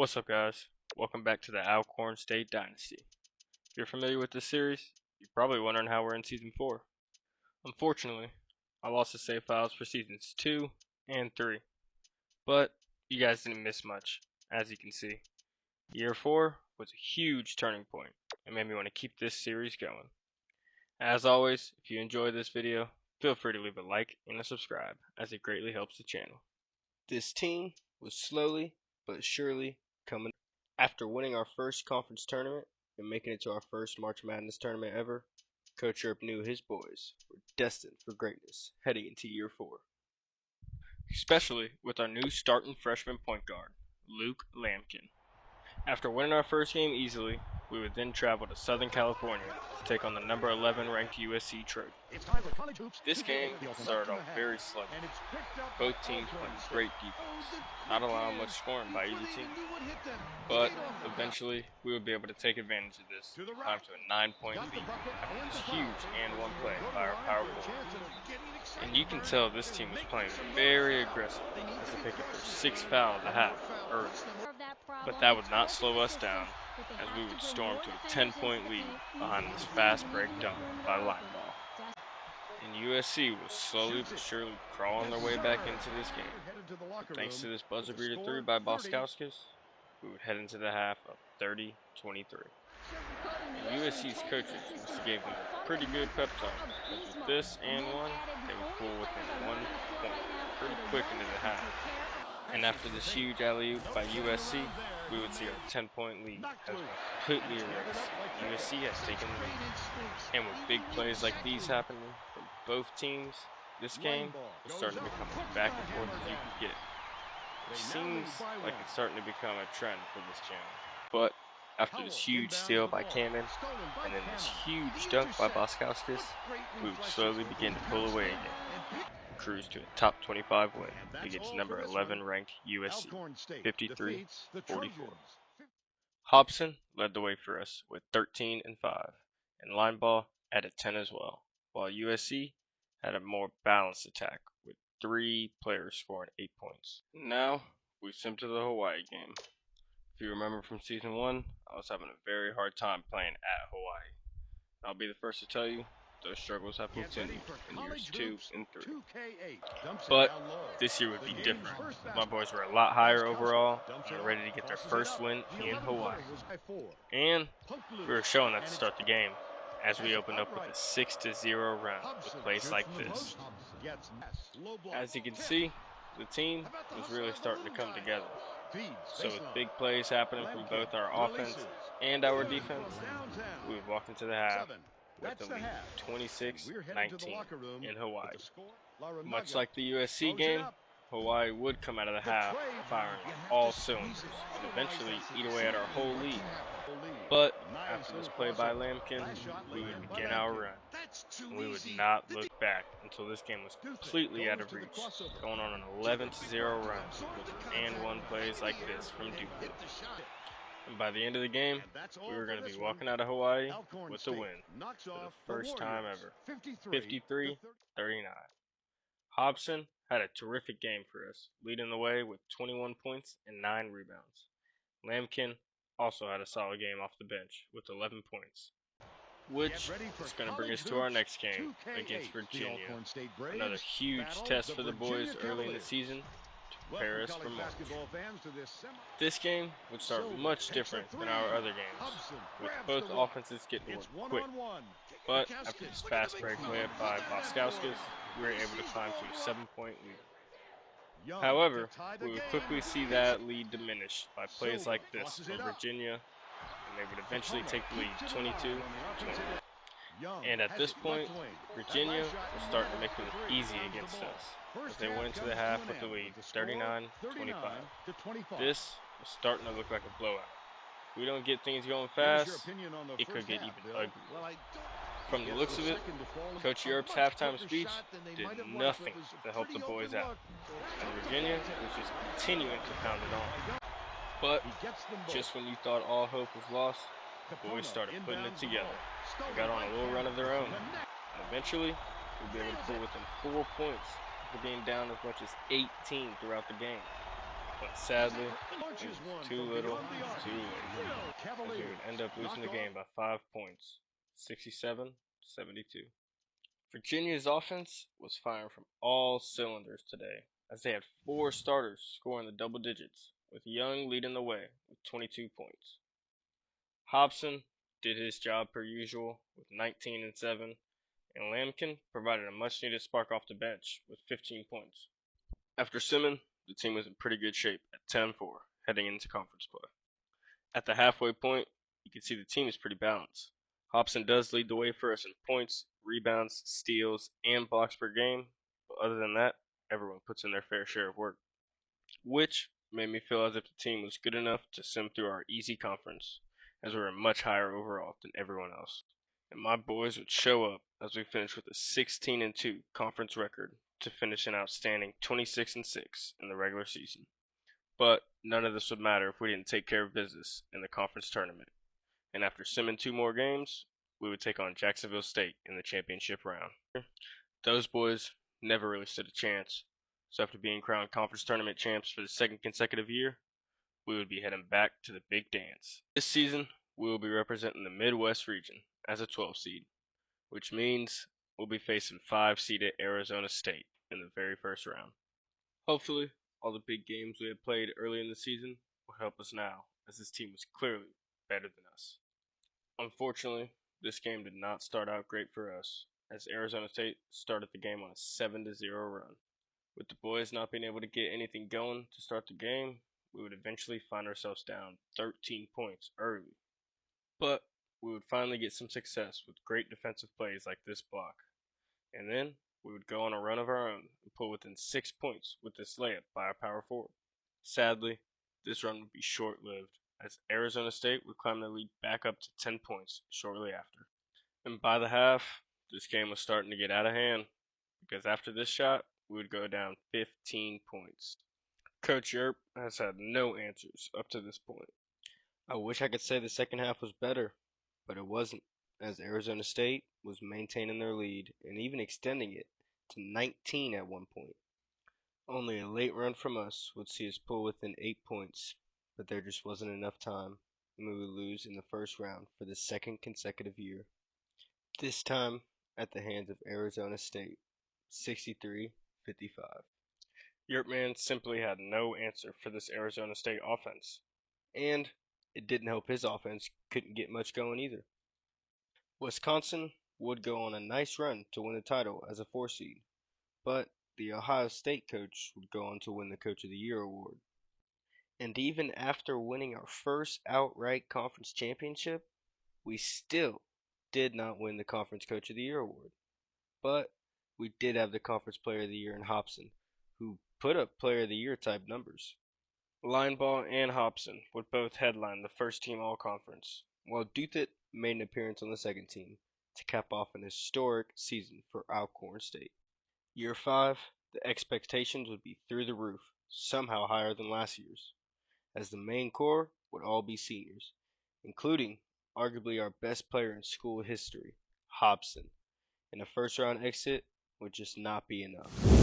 What's up, guys? Welcome back to the Alcorn State Dynasty. If you're familiar with this series, you're probably wondering how we're in Season 4. Unfortunately, I lost the save files for Seasons 2 and 3, but you guys didn't miss much, as you can see. Year 4 was a huge turning point and made me want to keep this series going. As always, if you enjoyed this video, feel free to leave a like and a subscribe, as it greatly helps the channel. This team was slowly but surely coming. After winning our first conference tournament and making it to our first March Madness tournament ever, Coach Yerp knew his boys were destined for greatness heading into Year 4. Especially with our new starting freshman point guard, Luke Lampkin. After winning our first game easily, we would then travel to Southern California to take on the number 11 ranked USC Trophy. This game started off very slow. Both teams playing great defense, not allowing much scoring by either team. But eventually, we would be able to take advantage of this, climb to a 9-point lead after this huge and one play by our power forward. And you can tell this team was playing very aggressive as they picked up their 6th foul of the half early. But that would not slow us down, as we would storm to a 10-point lead behind this fast break dunk by Lineball. And USC was slowly but surely crawling their way back into this game. But thanks to this buzzer beater 3 by Boskowskis, we would head into the half up 30-23. And USC's coaches must have gave them a pretty good pep talk, because with this and one, they would pull within 1 point pretty quick into the half. And after this huge alley-oop by USC, we would see our 10-point lead has been completely erased. USC has taken the lead. And with big plays like these happening from both teams, this game is starting to become as back and forth as you can get. Which seems like it's starting to become a trend for this channel. But after this huge steal by Kamen, and then this huge dunk by Boskowskis, we would slowly begin to pull away again. Cruise to a top 25 win against number 11 ranked USC, 53-44. Hobson led the way for us with 13 and 5, and Lineball added 10 as well, while USC had a more balanced attack with 3 players scoring 8 points. Now we sim to the Hawaii game. If you remember from Season 1, I was having a very hard time playing at Hawaii. I'll be the first to tell you, those struggles have continued in years 2 and 3. But this year would be different. My boys were a lot higher overall and ready to get their first win in Hawaii. And we were showing that to start the game, as we opened up with a 6-0 run with plays like this. As you can see, the team was really starting to come together. So with big plays happening from both our offense and our defense, we would walk into the half with the lead 26-19 in Hawaii. Much like the USC game, Hawaii would come out of the half firing all cylinders and eventually eat away at our whole lead. But after this play by Lampkin, we would begin our run, and we would not look back until this game was completely out of reach, going on an 11-0 run with and one plays like this from Duke. And by the end of the game, we were going to be walking out of Hawaii with the win for the first time ever, 53-39. Hobson had a terrific game for us, leading the way with 21 points and 9 rebounds. Lampkin also had a solid game off the bench with 11 points, which is going to bring us to our next game against Virginia. Another huge test for the boys early in the season to prepare us for March. This game would start much different than our other games, with both offenses getting work quick. But after this fast break layup by Boskowskis, we were able to climb to a 7-point lead. However, we would quickly see that lead diminish by plays like this for Virginia, and they would eventually take the lead 22-20. And at this point, Virginia was starting to make it look easy against us, as they went into the half with the lead 39-25. This was starting to look like a blowout. If we don't get things going fast, it could get even uglier. From the looks of it, Coach Yerp's halftime speech did nothing to help the boys out, and Virginia was just continuing to pound it on. But just when you thought all hope was lost, the boys started putting it together and got on a little run of their own. And eventually, we'd be able to pull within 4 points after being down as much as 18 throughout the game. But sadly, it was too little, too late, as we would end up losing the game by 5 points, 67-72. Virginia's offense was firing from all cylinders today, as they had 4 starters scoring the double digits, with Young leading the way with 22 points. Hobson did his job per usual with 19 and 7, and Lampkin provided a much needed spark off the bench with 15 points. After Simmons, the team was in pretty good shape at 10-4 heading into conference play. At the halfway point, you can see the team is pretty balanced. Hobson does lead the way for us in points, rebounds, steals, and blocks per game, but other than that, everyone puts in their fair share of work, which made me feel as if the team was good enough to sim through our easy conference, as we were much higher overall than everyone else. And my boys would show up as we finished with a 16-2 conference record to finish an outstanding 26-6 in the regular season. But none of this would matter if we didn't take care of business in the conference tournament. And after simming 2 more games, we would take on Jacksonville State in the championship round. Those boys never really stood a chance, so after being crowned conference tournament champs for the 2nd consecutive year, we would be heading back to the big dance. This season, we will be representing the Midwest region as a 12 seed, which means we'll be facing 5-seeded Arizona State in the very first round. Hopefully, all the big games we had played early in the season will help us now, as this team was clearly better than us. Unfortunately, this game did not start out great for us, as Arizona State started the game on a 7-0 run. With the boys not being able to get anything going to start the game, we would eventually find ourselves down 13 points early. But we would finally get some success with great defensive plays like this block. And then we would go on a run of our own and pull within 6 points with this layup by our power forward. Sadly, this run would be short-lived, as Arizona State would climb the lead back up to 10 points shortly after. And by the half, this game was starting to get out of hand, because after this shot, we would go down 15 points. Coach Yerp has had no answers up to this point. I wish I could say the second half was better, but it wasn't, as Arizona State was maintaining their lead and even extending it to 19 at one point. Only a late run from us would see us pull within 8 points, but there just wasn't enough time, and we would lose in the first round for the 2nd consecutive year. This time at the hands of Arizona State, 63-55. Yerpman simply had no answer for this Arizona State offense, and it didn't help his offense couldn't get much going either. Wisconsin would go on a nice run to win the title as a 4 seed, but the Ohio State coach would go on to win the Coach of the Year award. And even after winning our first outright conference championship, we still did not win the Conference Coach of the Year award. But we did have the Conference Player of the Year in Hobson, who put up Player of the Year type numbers. Linebaugh and Hobson would both headline the first team all-conference, while Duthit made an appearance on the second team to cap off an historic season for Alcorn State. Year 5, the expectations would be through the roof, somehow higher than last year's, as the main core would all be seniors, including arguably our best player in school history, Hobson, and a first-round exit would just not be enough.